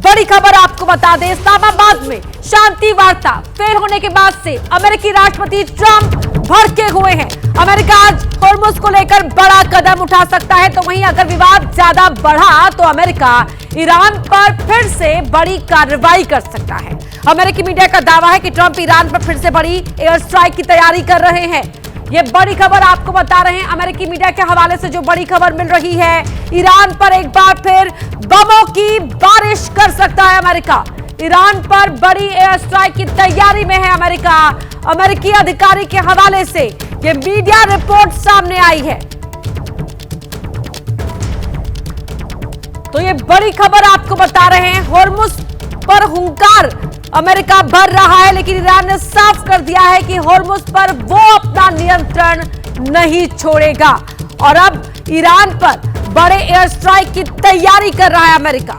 बड़ी खबर आपको बता दें, इस्लामाबाद में शांति वार्ता फेल होने के बाद से अमेरिकी राष्ट्रपति ट्रंप भड़के हुए हैं। अमेरिका आज होर्मुज को लेकर बड़ा कदम उठा सकता है, तो वहीं अगर विवाद ज्यादा बढ़ा तो अमेरिका ईरान पर फिर से बड़ी कार्रवाई कर सकता है। अमेरिकी मीडिया का दावा है कि ट्रंप ईरान पर फिर से बड़ी एयर स्ट्राइक की तैयारी कर रहे हैं। ये बड़ी खबर आपको बता रहे हैं, अमेरिकी मीडिया के हवाले से जो बड़ी खबर मिल रही है, ईरान पर एक बार फिर बमों की बारिश कर सकता है अमेरिका। ईरान पर बड़ी एयर स्ट्राइक की तैयारी में है अमेरिका। अमेरिकी अधिकारी के हवाले से ये मीडिया रिपोर्ट सामने आई है। तो ये बड़ी खबर आपको बता रहे हैं, होर्मुज पर हुंकार अमेरिका भर रहा है, लेकिन ईरान ने साफ कर दिया है कि होर्मुज पर वो अपना नियंत्रण नहीं छोड़ेगा और अब ईरान पर बड़े एयर स्ट्राइक की तैयारी कर रहा है अमेरिका।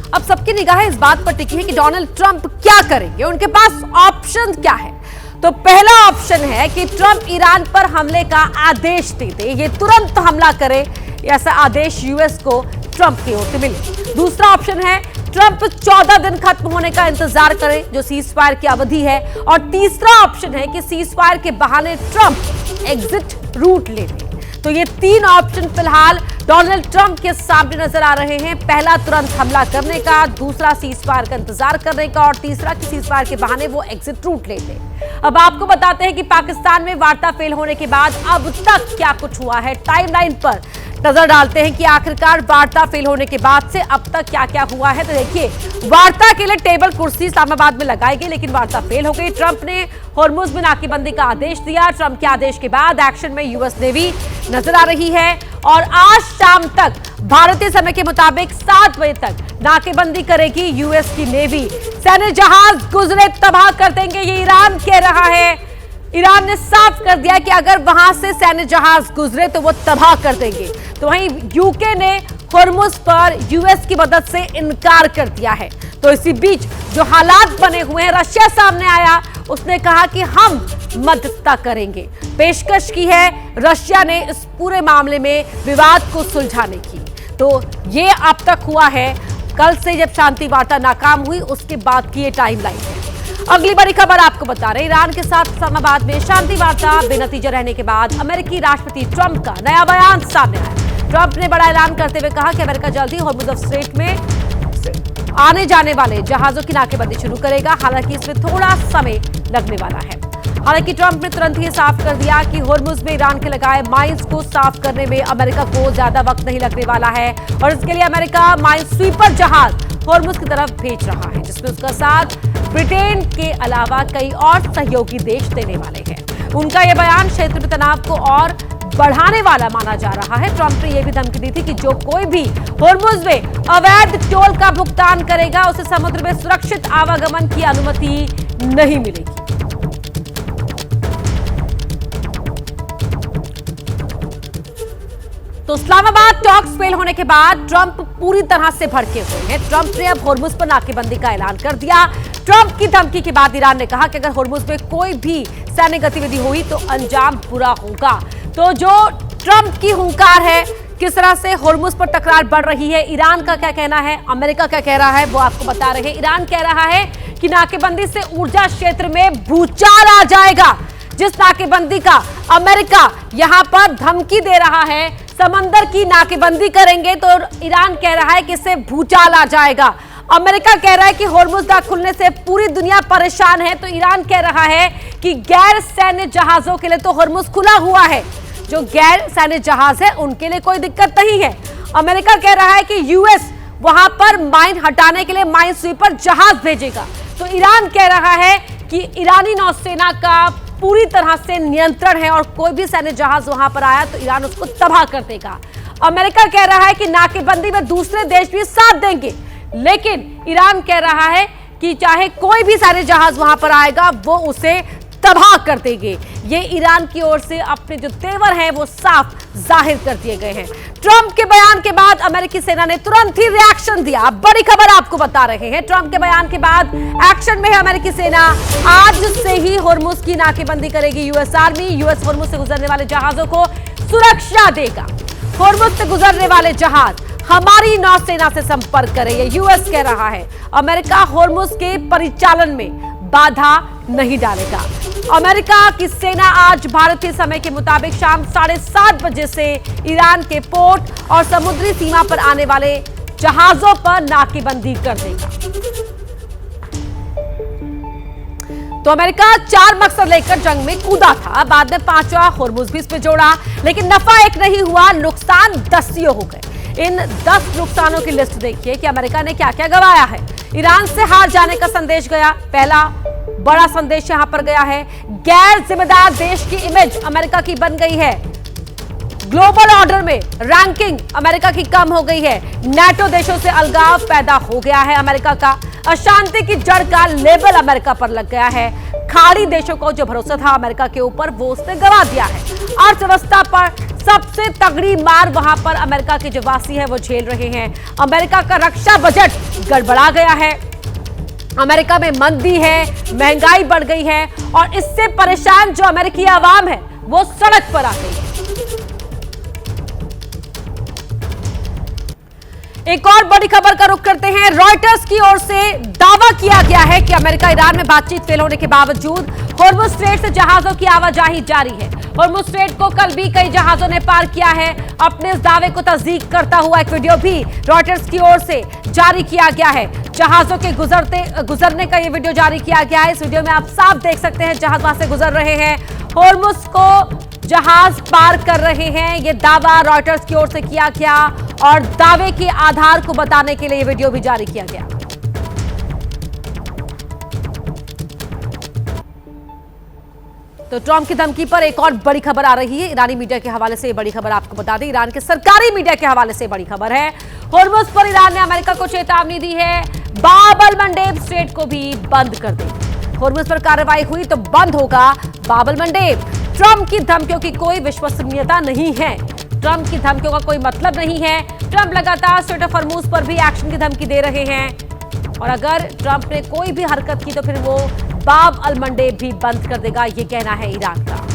अब सबकी निगाहें इस बात पर टिकी है कि डोनाल्ड ट्रंप क्या करेंगे, उनके पास ऑप्शन क्या है। तो पहला ऑप्शन है कि ट्रंप ईरान पर हमले का आदेश दे दे, ये तुरंत हमला करे, ऐसा आदेश यूएस को ट्रंप की ओर से मिले। दूसरा ऑप्शन है ट्रंप 14 दिन खत्म होने का इंतजार करे, जो सीज फायर की अवधि है। और तीसरा ऑप्शन है कि सीज फायर के बहाने ट्रंप एग्जिट रूट ले ले। तो ये तीन ऑप्शन फिलहाल डोनाल्ड ट्रंप के सामने नजर आ रहे हैं। पहला तुरंत हमला करने का, दूसरा सीज फायर का इंतजार करने का और तीसरा कि सीज फायर के बहाने वो एग्जिट रूट ले ले। अब आपको बताते हैं कि पाकिस्तान में वार्ता फेल होने के बाद अब तक क्या कुछ हुआ है, टाइमलाइन पर नजर डालते हैं कि आखिरकार वार्ता फेल होने के बाद से अब तक क्या क्या हुआ है। तो देखिए, वार्ता के लिए टेबल कुर्सी इस्लामाबाद में लगाई गई, लेकिन वार्ता फेल हो गई। ट्रंप ने होर्मुज में नाकेबंदी का आदेश दिया। ट्रंप के आदेश के बाद एक्शन में यूएस नेवी नजर आ रही है और आज शाम तक भारतीय समय के मुताबिक 7 बजे तक नाकेबंदी करेगी यूएस की नेवी। सैन्य जहाज गुजरे तबाह कर देंगे, ये ईरान कह रहा है। ईरान ने साफ कर दिया कि अगर वहां से सैन्य जहाज गुजरे तो वो तबाह कर देंगे। तो वहीं यूके ने होर्मुज पर यूएस की मदद से इनकार कर दिया है। तो इसी बीच जो हालात बने हुए हैं, रशिया सामने आया, उसने कहा कि हम मध्यस्थता करेंगे। पेशकश की है रशिया ने इस पूरे मामले में विवाद को सुलझाने की। तो ये अब तक हुआ है, कल से जब शांति वार्ता नाकाम हुई उसके बाद की ये टाइमलाइन है। अगली बड़ी खबर आपको बता रहे, ईरान के साथ इस्लामाबाद में शांति वार्ता बेनतीजा रहने के बाद अमेरिकी राष्ट्रपति ट्रंप का नया बयान सामने आया। ट्रंप ने बड़ा ऐलान करते हुए कहा कि अमेरिका जल्द ही होर्मुज स्ट्रेट में आने जाने वाले जहाजों की नाकेबंदी शुरू करेगा, हालांकि इसमें थोड़ा समय लगने वाला है। हालांकि ट्रंप ने तुरंत ही साफ कर दिया कि होर्मुज में ईरान के लगाए माइंस को साफ करने में अमेरिका को ज्यादा वक्त नहीं लगने वाला है और इसके लिए अमेरिका माइन स्वीपर जहाज होर्मुज की तरफ भेज रहा है, जिसमें उसका साथ ब्रिटेन के अलावा कई और सहयोगी देश देने वाले हैं। उनका यह बयान क्षेत्र में तनाव को और बढ़ाने वाला माना जा रहा है। ट्रंप ने यह भी धमकी दी थी कि जो कोई भी होर्मुज में अवैध टोल का भुगतान करेगा उसे समुद्र में सुरक्षित आवागमन की अनुमति नहीं मिलेगी। तो इस्लामाबाद टॉक्स फेल होने के बाद ट्रंप पूरी तरह से भड़के हुए हैं। ट्रंप ने अब होर्मुज पर नाकेबंदी का ऐलान कर दिया। ट्रंप की धमकी के बाद ईरान ने कहा कि अगर होर्मुज में कोई भी सैन्य गतिविधि हुई तो अंजाम बुरा होगा। तो जो ट्रंप की हुंकार है, किस तरह से होर्मुज पर तकरार बढ़ रही है, ईरान का क्या कहना है, अमेरिका क्या कह रहा है, वो आपको बता रहे हैं। ईरान कह रहा है कि नाकेबंदी से ऊर्जा क्षेत्र में भूचाल आ जाएगा। जिस नाकेबंदी का अमेरिका यहां पर धमकी दे रहा है, समंदर की नाकेबंदी करेंगे तो ईरान कह रहा है कि इससे भूचाल आ जाएगा। अमेरिका कह रहा है कि होर्मुज ना खुलने से पूरी दुनिया परेशान है, तो ईरान कह रहा है कि गैर सैन्य जहाजों के लिए तो होर्मुज खुला हुआ है, जो गैर सैन्य जहाज है उनके लिए कोई दिक्कत नहीं है। अमेरिका कह रहा है कि यूएस वहां पर माइन हटाने के लिए माइन स्वीपर जहाज भेजेगा। तो ईरान कह रहा है कि ईरानी नौसेना का पूरी तरह से नियंत्रण है और कोई भी सैन्य जहाज वहां पर आया तो ईरान उसको तबाह कर देगा। अमेरिका कह रहा है कि नाकेबंदी में दूसरे देश भी साथ देंगे, लेकिन ईरान कह रहा है कि चाहे कोई भी सैन्य जहाज वहां पर आएगा वो उसे तबाह कर देंगे। ये ईरान की ओर से अपने जो तेवर हैं वो साफ जाहिर कर दिए गए हैं। ट्रंप के बयान के बाद अमेरिकी सेना ने तुरंत ही रिएक्शन दिया। बड़ी खबर आपको बता रहे हैं, ट्रंप के बयान के बाद एक्शन में है अमेरिकी सेना। आज से ही होर्मुज की नाकेबंदी करेगी यूएस आर्मी। यूएस होर्मुज से गुजरने वाले जहाजों को सुरक्षा देगा। होर्मुज से गुजरने वाले जहाज हमारी नौसेना से संपर्क करें, ये यूएस कह रहा है। अमेरिका होर्मुज के परिचालन में बाधा नहीं डालेगा। अमेरिका की सेना आज भारतीय समय के मुताबिक शाम 7:30 बजे से ईरान के पोर्ट और समुद्री सीमा पर आने वाले जहाजों पर नाकेबंदी कर देगा। तो अमेरिका 4 मकसद लेकर जंग में कूदा था, बाद में 5वां होर्मुज भी इसमें जोड़ा, लेकिन नफा एक नहीं हुआ, नुकसान 10 हो गए। इन 10 नुकसानों की लिस्ट देखिए कि अमेरिका ने क्या क्या गंवाया है। ईरान से हार जाने का संदेश गया, पहला बड़ा संदेश यहां पर गया है। गैर जिम्मेदार देश की इमेज अमेरिका की बन गई है। ग्लोबल ऑर्डर में रैंकिंग अमेरिका की कम हो गई है। नाटो देशों से अलगाव पैदा हो गया है अमेरिका का। अशांति की जड़ का लेबल अमेरिका पर लग गया है। खाड़ी देशों को जो भरोसा था अमेरिका के ऊपर वो उसने गंवा दिया है। अर्थव्यवस्था पर सबसे तगड़ी मार वहां पर अमेरिका के जो वासी है वो झेल रहे हैं। अमेरिका का रक्षा बजट गड़बड़ा गया है। अमेरिका में मंदी है, महंगाई बढ़ गई है और इससे परेशान जो अमेरिकी आवाम है वो सड़क पर आ गई है। एक और बड़ी खबर का रुख करते हैं। रॉयटर्स की ओर से दावा किया गया है कि अमेरिका ईरान में बातचीत फेल होने के बावजूद होर्मुज स्ट्रेट से जहाजों की आवाजाही जारी है। होर्मुज स्ट्रेट को कल भी कई जहाजों ने पार किया है। अपने इस दावे को तस्दीक करता हुआ एक वीडियो भी रॉयटर्स की ओर से जारी किया गया है। जहाजों के गुजरने का ये वीडियो जारी किया गया है। इस वीडियो में आप साफ देख सकते हैं जहाज वहां से गुजर रहे हैं, होर्मुज को जहाज पार कर रहे हैं। ये दावा रॉयटर्स की ओर से किया गया और दावे के आधार को बताने के लिए ये वीडियो भी जारी किया गया। तो ट्रंप की धमकी पर एक और बड़ी खबर आ रही है। ईरानी मीडिया के हवाले से ये बड़ी खबर आपको बता दें, ईरान के सरकारी मीडिया के हवाले से बड़ी खबर है। होर्मुज पर ईरान ने अमेरिका को चेतावनी दी है, बाब अल मंडेब स्ट्रेट को भी बंद कर दें। होर्मुज पर कार्रवाई हुई तो बंद होगा बाब अल मंडेब। ट्रंप की धमकियों की कोई विश्वसनीयता नहीं है। ट्रंप की धमकियों का कोई मतलब नहीं है। ट्रंप लगातार स्ट्रेट ऑफ होर्मुज पर भी एक्शन की धमकी दे रहे हैं और अगर ट्रंप ने कोई भी हरकत की तो फिर वो बाब अल मंडेब भी बंद कर देगा, ये कहना है ईरान का।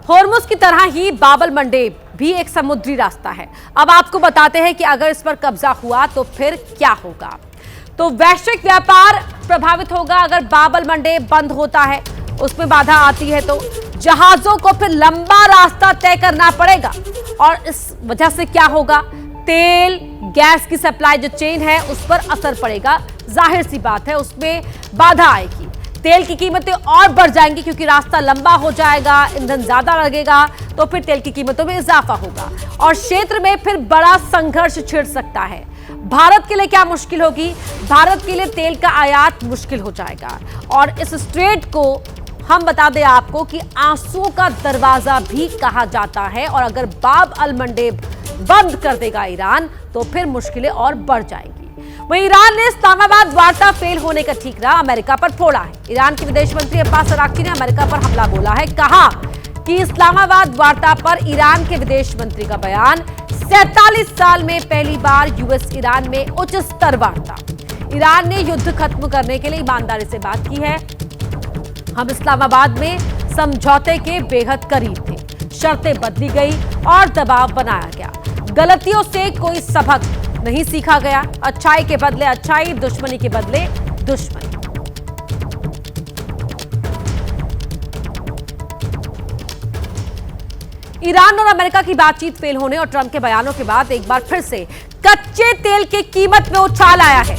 होर्मुज की तरह ही बाब अल मंडेब भी एक समुद्री रास्ता है। अब आपको बताते हैं कि अगर इस पर कब्जा हुआ तो फिर क्या होगा। तो वैश्विक व्यापार प्रभावित होगा अगर बाब अल मंडेब बंद होता है, उसमें बाधा आती है तो जहाजों को फिर लंबा रास्ता तय करना पड़ेगा और इस वजह से क्या होगा, तेल गैस की सप्लाई जो चेन है उस पर असर पड़ेगा। जाहिर सी बात है उसमें बाधा आएगी, तेल की कीमतें और बढ़ जाएंगी क्योंकि रास्ता लंबा हो जाएगा, ईंधन ज्यादा लगेगा तो फिर तेल की कीमतों में इजाफा होगा और क्षेत्र में फिर बड़ा संघर्ष छिड़ सकता है। भारत के लिए क्या मुश्किल होगी, भारत के लिए तेल का आयात मुश्किल हो जाएगा और इस स्ट्रेट को हम बता दें आपको कि आंसुओं का दरवाजा भी कहा जाता है और अगर बाब अल मंडेब बंद कर देगा ईरान तो फिर मुश्किलें और बढ़ जाएंगी। वहीं ईरान ने इस्लामाबाद वार्ता फेल होने का ठीकरा अमेरिका पर फोड़ा है। ईरान के विदेश मंत्री अब्बास अराक्ची ने अमेरिका पर हमला बोला है, कहा कि इस्लामाबाद वार्ता पर ईरान के विदेश मंत्री का बयान, 47 साल में पहली बार यूएस ईरान में उच्च स्तर वार्ता। ईरान ने युद्ध खत्म करने के लिए ईमानदारी से बात की है, हम इस्लामाबाद में समझौते के बेहद करीब थे, शर्तें बदली गई और दबाव बनाया गया, गलतियों से कोई सबक नहीं सीखा गया, अच्छाई के बदले अच्छाई, दुश्मनी के बदले दुश्मनी। ईरान और अमेरिका की बातचीत फेल होने और ट्रंप के बयानों के बाद एक बार फिर से कच्चे तेल की कीमत में उछाल आया है।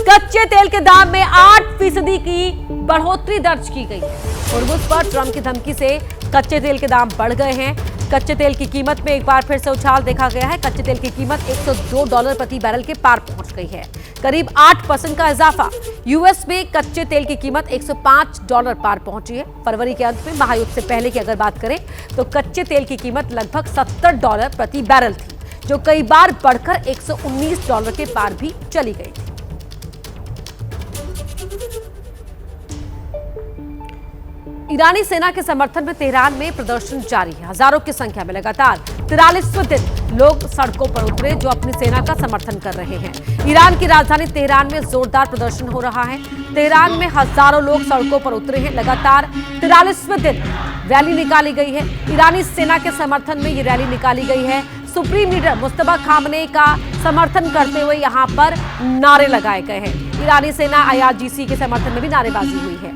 कच्चे तेल के दाम में 8% की बढ़ोतरी दर्ज की गई है। होर्मुज पर ट्रंप की धमकी से कच्चे तेल के दाम बढ़ गए हैं। कच्चे तेल की कीमत में एक बार फिर से उछाल देखा गया है। कच्चे तेल की कीमत $102 प्रति बैरल के पार पहुंच गई है, करीब 8% का इजाफा। यूएस में कच्चे तेल की कीमत $105 पार पहुंची है। फरवरी के अंत में महायुद्ध से पहले की अगर बात करें तो कच्चे तेल की कीमत लगभग $70 प्रति बैरल थी, जो कई बार बढ़कर $119 के पार भी चली गई थी। ईरानी सेना के समर्थन में तेहरान में प्रदर्शन जारी है। हजारों की संख्या में लगातार 43वें दिन लोग सड़कों पर उतरे, जो अपनी सेना का समर्थन कर रहे हैं। ईरान की राजधानी तेहरान में जोरदार प्रदर्शन हो रहा है। तेहरान में हजारों लोग सड़कों पर उतरे हैं। लगातार 43वें दिन रैली निकाली गई है। ईरानी सेना के समर्थन में ये रैली निकाली गई है। सुप्रीम लीडर मुस्तफा खामनेई का समर्थन करते हुए यहां पर नारे लगाए गए हैं। ईरानी सेना IRGC के समर्थन में भी नारेबाजी हुई है।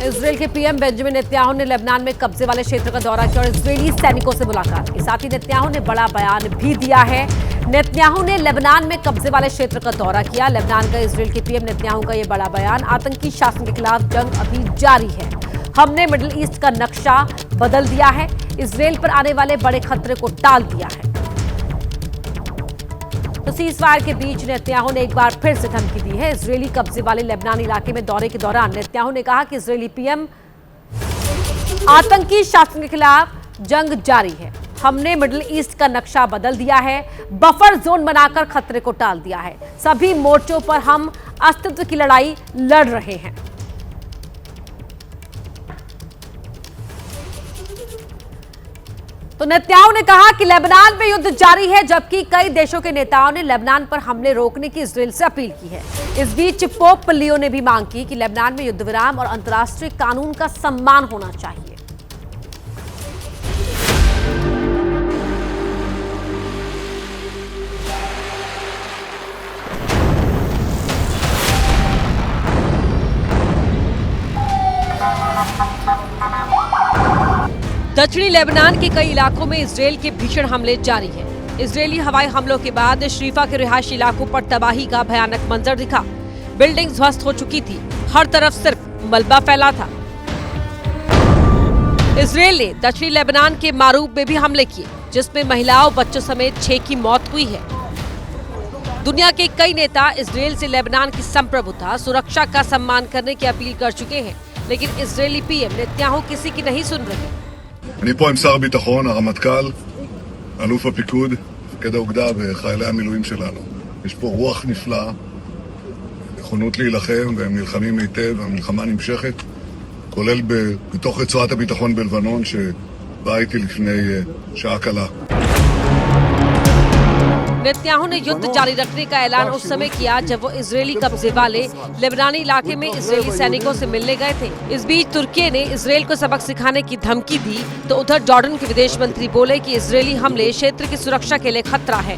इजरायल के पीएम बेंजामिन नेतन्याहू ने लेबनान में कब्जे वाले क्षेत्र का दौरा किया और इजरायली सैनिकों से मुलाकात की। साथ ही नेतन्याहू ने बड़ा बयान भी दिया है। नेतन्याहू ने लेबनान में कब्जे वाले क्षेत्र का दौरा किया। लेबनान का इजरायल के पीएम नेतन्याहू का यह बड़ा बयान। आतंकी शासन के खिलाफ जंग अभी जारी है। हमने मिडिल ईस्ट का नक्शा बदल दिया है। इजरायल पर आने वाले बड़े खतरे को टाल दिया है। तो सीजफायर के बीच नेतन्याहू ने एक बार फिर से धमकी दी है। इजरायली कब्जे वाले लेबनान इलाके में दौरे के दौरान नेतन्याहू ने कहा कि इजरायली पीएम आतंकी शासन के खिलाफ जंग जारी है। हमने मिडिल ईस्ट का नक्शा बदल दिया है, बफर जोन बनाकर खतरे को टाल दिया है। सभी मोर्चों पर हम अस्तित्व की लड़ाई लड़ रहे हैं। तो नेतन्याहू ने कहा कि लेबनान में युद्ध जारी है, जबकि कई देशों के नेताओं ने लेबनान पर हमले रोकने की इजरायल से अपील की है। इस बीच पोप लियो ने भी मांग की कि लेबनान में युद्ध विराम और अंतर्राष्ट्रीय कानून का सम्मान होना चाहिए। दक्षिणी लेबनान के कई इलाकों में इजरायल के भीषण हमले जारी हैं। इजरायली हवाई हमलों के बाद शरीफा के रिहायशी इलाकों पर तबाही का भयानक मंजर दिखा। बिल्डिंग ध्वस्त हो चुकी थी, हर तरफ सिर्फ मलबा फैला था। इजरायल ने दक्षिणी लेबनान के मारूब में भी हमले किए, जिसमें महिलाओं बच्चों समेत 6 की मौत हुई है। दुनिया के कई नेता इजरायल से लेबनान की संप्रभुता सुरक्षा का सम्मान करने की अपील कर चुके हैं, लेकिन इजरायली पीएम नेतन्याहू किसी की नहीं सुन रहे। אני פה עם שר הביטחון, הרמטכ"ל, אלוף הפיקוד, מפקד האוגדה וחיילי המילואים שלנו. יש פה רוח נפלאה, נכונות להילחם, והם נלחמים היטב, המלחמה נמשכת, כולל בתוך רצועת הביטחון בלבנון, שבאה איתי לפני שעה קלה. नेतन्याहू ने युद्ध जारी रखने का ऐलान उस समय किया जब वो इजरायली कब्जे वाले लेबनानी इलाके में इजरायली सैनिकों से मिलने गए थे। इस बीच तुर्की ने इजरायल को सबक सिखाने की धमकी दी, तो उधर जॉर्डन के विदेश मंत्री बोले कि इजरायली हमले क्षेत्र की सुरक्षा के लिए खतरा है।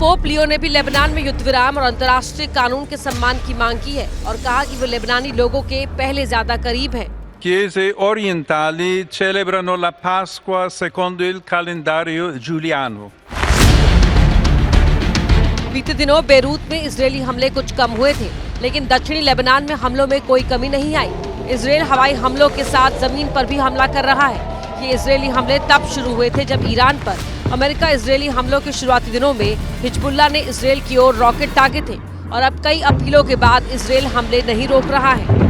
पोप लियो ने भी लेबनान में युद्ध विराम और अंतर्राष्ट्रीय कानून के सम्मान की मांग की है और कहा कि वो लेबनानी लोगों के पहले ज्यादा करीब हैं। Chiese orientali celebrano la Pasqua secondo il calendario giuliano. बीते दिनों बेरूत में इजरायली हमले कुछ कम हुए थे, लेकिन दक्षिणी लेबनान में हमलों में कोई कमी नहीं आई। इजरायल हवाई हमलों के साथ जमीन पर भी हमला कर रहा है। ये इजरायली हमले तब शुरू हुए थे जब ईरान पर अमेरिका इजरायली हमलों के शुरुआती दिनों में हिजबुल्लाह ने इजरायल की ओर रॉकेट दागे थे, और अब कई अपीलों के बाद इजरायल हमले नहीं रोक रहा है।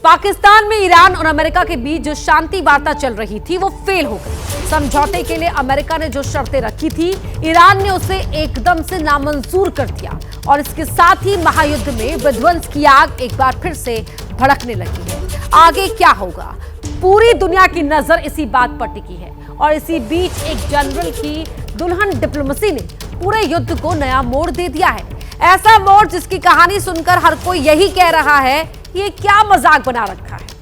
पाकिस्तान में ईरान और अमेरिका के बीच जो शांति वार्ता चल रही थी वो फेल हो गई। समझौते के लिए अमेरिका ने जो शर्तें रखी थी, ईरान ने उसे एकदम से नामंजूर कर दिया और इसके साथ ही महायुद्ध में विध्वंस की आग एक बार फिर से भड़कने लगी है। आगे क्या होगा, पूरी दुनिया की नजर इसी बात पर टिकी है और इसी बीच एक जनरल की दुल्हन डिप्लोमेसी ने पूरे युद्ध को नया मोड़ दे दिया है। ऐसा मोड़ जिसकी कहानी सुनकर हर कोई यही कह रहा है कि ये क्या मजाक बना रखा है।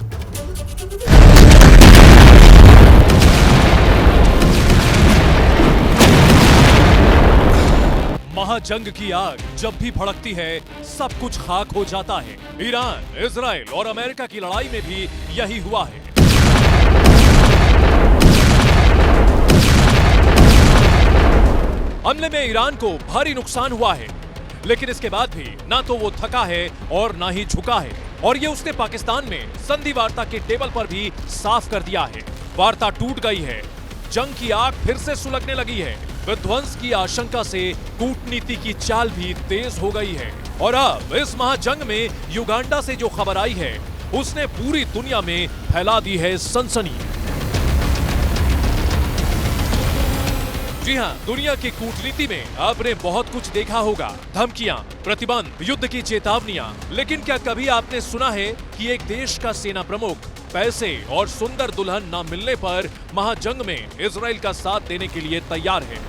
महाजंग की आग जब भी भड़कती है सब कुछ खाक हो जाता है। ईरान, इजराइल और अमेरिका की लड़ाई में भी यही हुआ है। हमले में ईरान को भारी नुकसान हुआ है, लेकिन इसके बाद भी ना तो वो थका है और ना ही झुका है और ये उसने पाकिस्तान में संधि वार्ता के टेबल पर भी साफ कर दिया है। वार्ता टूट गई है, जंग की आग फिर से सुलगने लगी है। विध्वंस की आशंका से कूटनीति की चाल भी तेज हो गई है और अब इस महाजंग में युगांडा से जो खबर आई है उसने पूरी दुनिया में फैला दी है सनसनी। जी हां, दुनिया की कूटनीति में आपने बहुत कुछ देखा होगा, धमकियां, प्रतिबंध, युद्ध की चेतावनियां, लेकिन क्या कभी आपने सुना है कि एक देश का सेना प्रमुख पैसे और सुंदर दुल्हन न मिलने पर महाजंग में इजराइल का साथ देने के लिए तैयार है?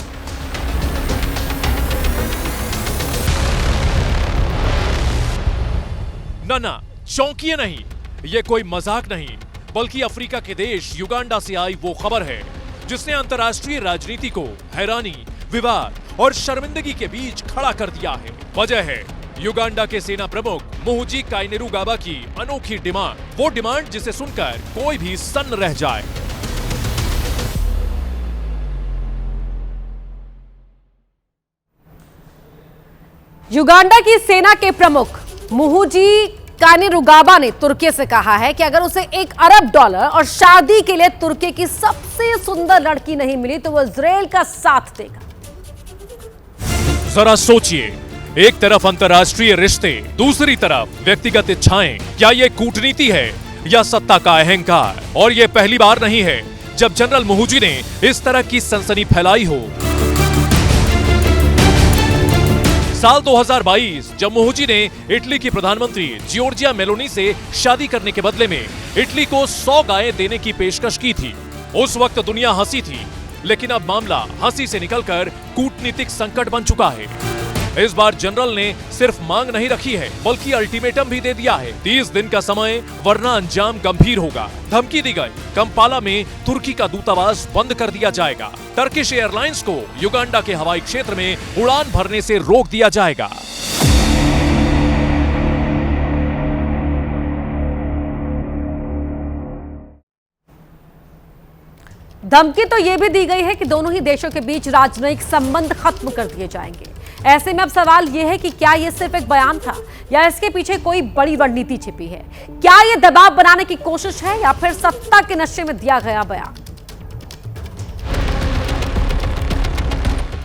ना, चौंकिए नहीं, ये कोई मजाक नहीं, बल्कि अफ्रीका के देश युगांडा से आई वो खबर है जिसने अंतर्राष्ट्रीय राजनीति को हैरानी, विवाद और शर्मिंदगी के बीच खड़ा कर दिया है। वजह है युगांडा के सेना प्रमुख मुहुजी काइनेरुगाबा की अनोखी डिमांड, वो डिमांड जिसे सुनकर कोई भी सन्न रह जाए। युगांडा की सेना के प्रमुख मुहुजी काइनेरुगाबा ने तुर्की से कहा है कि अगर उसे $1 अरब और शादी के लिए तुर्की की सबसे सुंदर लड़की नहीं मिली तो वो इजराइल का साथ देगा। जरा सोचिए, एक तरफ अंतर्राष्ट्रीय रिश्ते, दूसरी तरफ व्यक्तिगत इच्छाएं। क्या ये कूटनीति है या सत्ता का अहंकार? और ये पहली बार नहीं है जब जनरल मुहुजी ने इस तरह की सनसनी फैलाई हो। साल 2022 जब मुहुजी ने इटली की प्रधानमंत्री जियोर्जिया मेलोनी से शादी करने के बदले में इटली को 100 गायें देने की पेशकश की थी, उस वक्त दुनिया हंसी थी, लेकिन अब मामला हंसी से निकलकर कूटनीतिक संकट बन चुका है। इस बार जनरल ने सिर्फ मांग नहीं रखी है बल्कि अल्टीमेटम भी दे दिया है, 30 दिन का समय वरना अंजाम गंभीर होगा। धमकी दी गई, कंपाला में तुर्की का दूतावास बंद कर दिया जाएगा, टर्किश एयरलाइंस को युगांडा के हवाई क्षेत्र में उड़ान भरने से रोक दिया जाएगा। धमकी तो यह भी दी गई है कि दोनों ही देशों के बीच राजनयिक संबंध खत्म कर दिए जाएंगे। ऐसे में अब सवाल यह है कि क्या यह सिर्फ एक बयान था या इसके पीछे कोई बड़ी रणनीति छिपी है? क्या यह दबाव बनाने की कोशिश है या फिर सत्ता के नशे में दिया गया बयान?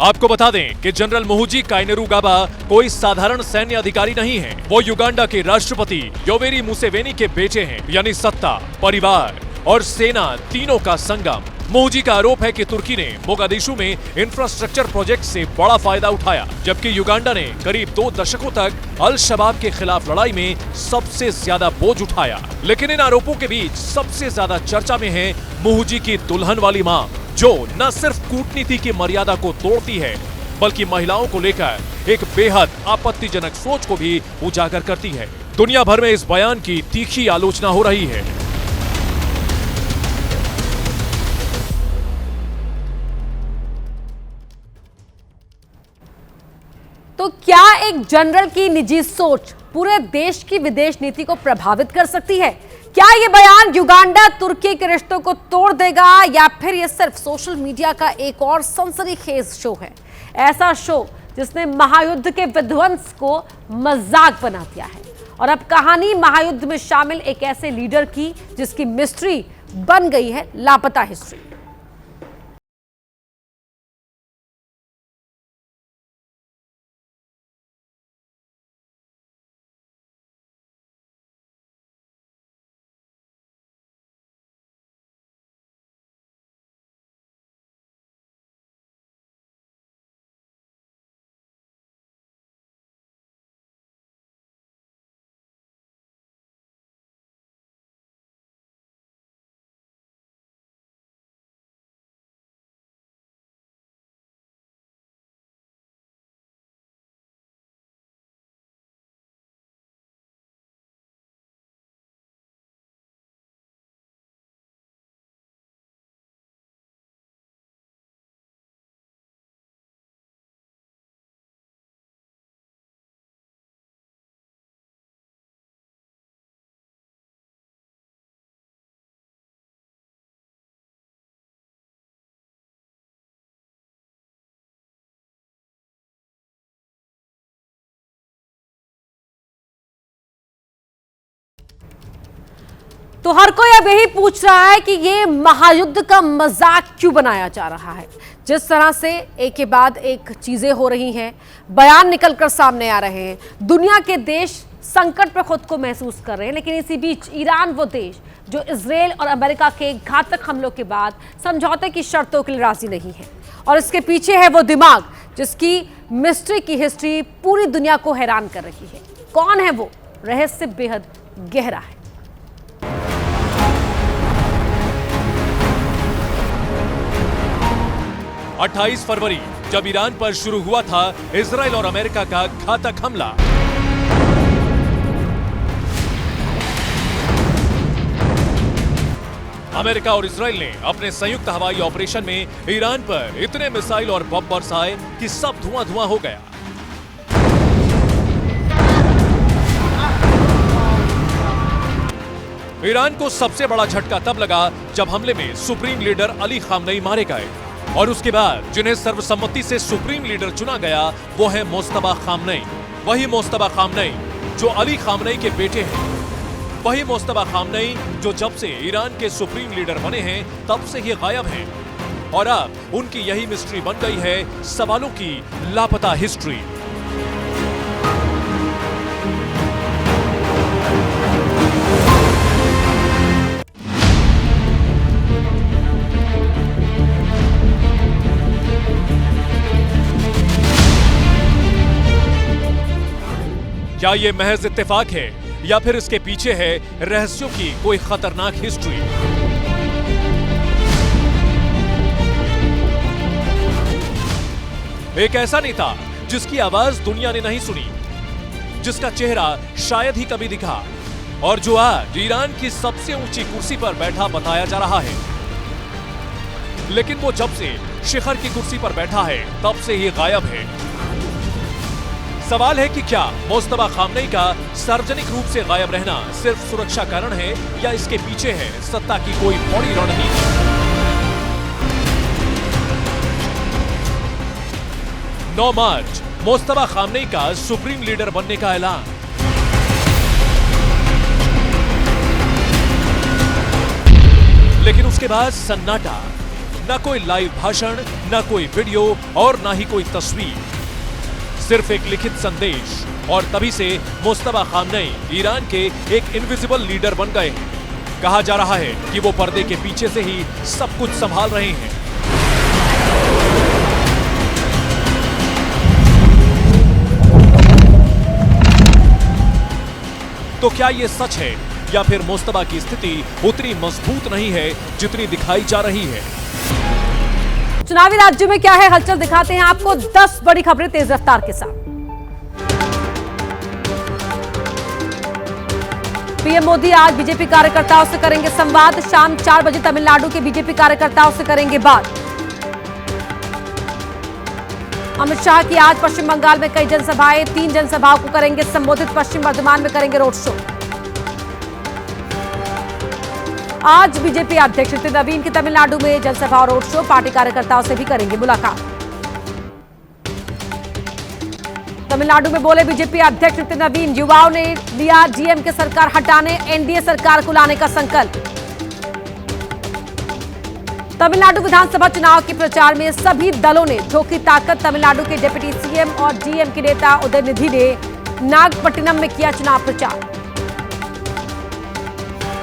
आपको बता दें कि जनरल मुहुजी काइनेरुगाबा कोई साधारण सैन्य अधिकारी नहीं है। वो युगांडा के राष्ट्रपति योवेरी मुसेवेनी के बेटे हैं, यानी सत्ता, परिवार और सेना तीनों का संगम। मुहुजी का आरोप है कि तुर्की ने मोगादिशु में इंफ्रास्ट्रक्चर प्रोजेक्ट से बड़ा फायदा उठाया, जबकि युगांडा ने करीब 2 दशकों तक अल शबाब के खिलाफ लड़ाई में सबसे ज्यादा बोझ उठाया। लेकिन इन आरोपों के बीच सबसे ज्यादा चर्चा में है मुहुजी की दुल्हन वाली मांग, जो न सिर्फ कूटनीति की मर्यादा को तोड़ती है बल्कि महिलाओं को लेकर एक बेहद आपत्तिजनक सोच को भी उजागर करती है। दुनिया भर में इस बयान की तीखी आलोचना हो रही है। तो क्या एक जनरल की निजी सोच पूरे देश की विदेश नीति को प्रभावित कर सकती है? क्या यह बयान युगांडा तुर्की के रिश्तों को तोड़ देगा या फिर यह सिर्फ सोशल मीडिया का एक और सनसनीखेज शो है? ऐसा शो जिसने महायुद्ध के विध्वंस को मजाक बना दिया है। और अब कहानी महायुद्ध में शामिल एक ऐसे लीडर की जिसकी मिस्ट्री बन गई है लापता हिस्ट्री। तो हर कोई अब यही पूछ रहा है कि ये महायुद्ध का मजाक क्यों बनाया जा रहा है। जिस तरह से एक के बाद एक चीजें हो रही हैं, बयान निकलकर सामने आ रहे हैं, दुनिया के देश संकट पर खुद को महसूस कर रहे हैं, लेकिन इसी बीच ईरान वो देश जो इजरायल और अमेरिका के घातक हमलों के बाद समझौते की शर्तों के लिए राजी नहीं है, और इसके पीछे है वो दिमाग जिसकी मिस्ट्री की हिस्ट्री पूरी दुनिया को हैरान कर रही है। कौन है वो? रहस्य बेहद गहरा है। अट्ठाईस फरवरी जब ईरान पर शुरू हुआ था इजरायल और अमेरिका का घातक हमला, अमेरिका और इजरायल ने अपने संयुक्त हवाई ऑपरेशन में ईरान पर इतने मिसाइल और बम बरसाए कि सब धुआं धुआं हो गया। ईरान को सबसे बड़ा झटका तब लगा जब हमले में सुप्रीम लीडर अली खामनेई मारे गए, और उसके बाद जिन्हें सर्वसम्मति से सुप्रीम लीडर चुना गया वो है मुस्तफा खामनेई। वही मुस्तफा खामनेई जो अली खामनेई के बेटे हैं, वही मुस्तफा खामनेई जो जब से ईरान के सुप्रीम लीडर बने हैं तब से ही गायब हैं, और अब उनकी यही मिस्ट्री बन गई है सवालों की लापता हिस्ट्री। क्या ये महज इत्तेफाक है या फिर इसके पीछे है रहस्यों की कोई खतरनाक हिस्ट्री? एक ऐसा नेता जिसकी आवाज दुनिया ने नहीं सुनी, जिसका चेहरा शायद ही कभी दिखा, और जो आज ईरान की सबसे ऊंची कुर्सी पर बैठा बताया जा रहा है, लेकिन वो जब से शिखर की कुर्सी पर बैठा है तब से ही गायब है। सवाल है कि क्या मुस्तफा खामनेई का सार्वजनिक रूप से गायब रहना सिर्फ सुरक्षा कारण है या इसके पीछे है सत्ता की कोई बड़ी रणनीति? 9 मार्च मुस्तफा खामनेई का सुप्रीम लीडर बनने का ऐलान। लेकिन उसके बाद सन्नाटा, ना कोई लाइव भाषण, ना कोई वीडियो और ना ही कोई तस्वीर, सिर्फ एक लिखित संदेश, और तभी से मुस्तफा खामनेई ईरान के एक इनविजिबल लीडर बन गए हैं। कहा जा रहा है कि वो पर्दे के पीछे से ही सब कुछ संभाल रहे हैं। तो क्या ये सच है या फिर मुस्तफा की स्थिति उतनी मजबूत नहीं है जितनी दिखाई जा रही है? चुनावी राज्य में क्या है हलचल, दिखाते हैं आपको 10 बड़ी खबरें तेज रफ्तार के साथ। पीएम मोदी आज बीजेपी कार्यकर्ताओं से करेंगे संवाद। शाम 4 बजे तमिलनाडु के बीजेपी कार्यकर्ताओं से करेंगे बात। अमित शाह की आज पश्चिम बंगाल में कई जनसभाएं, 3 जनसभाओं को करेंगे संबोधित। पश्चिम बर्धमान में करेंगे रोड शो। आज बीजेपी अध्यक्ष नितिन नवीन की तमिलनाडु में जनसभा और रोड शो, पार्टी कार्यकर्ताओं से भी करेंगे मुलाकात। तमिलनाडु में बोले बीजेपी अध्यक्ष नितिन नवीन, युवाओं ने लिया डीएमके सरकार हटाने, एनडीए सरकार को लाने का संकल्प। तमिलनाडु विधानसभा चुनाव के प्रचार में सभी दलों ने झोंकी ताकत। तमिलनाडु के डिप्टी सीएम और डीएमके नेता उदयनिधि ने नागपट्टिनम में किया चुनाव प्रचार।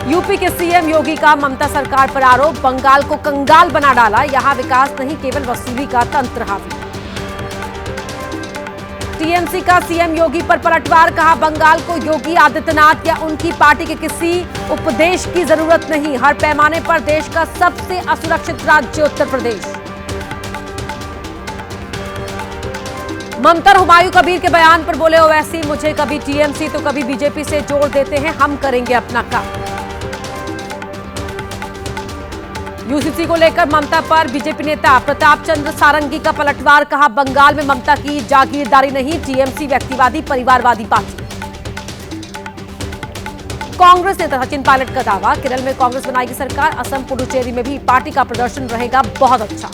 यूपी के सीएम योगी का ममता सरकार पर आरोप, बंगाल को कंगाल बना डाला, यहां विकास नहीं केवल वसूली का तंत्र हावी। टीएमसी का सीएम योगी पर पलटवार, कहा बंगाल को योगी आदित्यनाथ या उनकी पार्टी के किसी उपदेश की जरूरत नहीं, हर पैमाने पर देश का सबसे असुरक्षित राज्य उत्तर प्रदेश। ममता हुमायूं कबीर के बयान पर बोले ओवैसी, मुझे कभी टीएमसी तो कभी बीजेपी से जोड़ देते हैं, हम करेंगे अपना काम। यूसीसी को लेकर ममता पर बीजेपी नेता प्रताप चंद्र सारंगी का पलटवार, कहा बंगाल में ममता की जागीरदारी नहीं, टीएमसी व्यक्तिवादी परिवारवादी पार्टी। कांग्रेस नेता सचिन पायलट का दावा, केरल में कांग्रेस बनाएगी सरकार, असम पुडुचेरी में भी पार्टी का प्रदर्शन रहेगा बहुत अच्छा।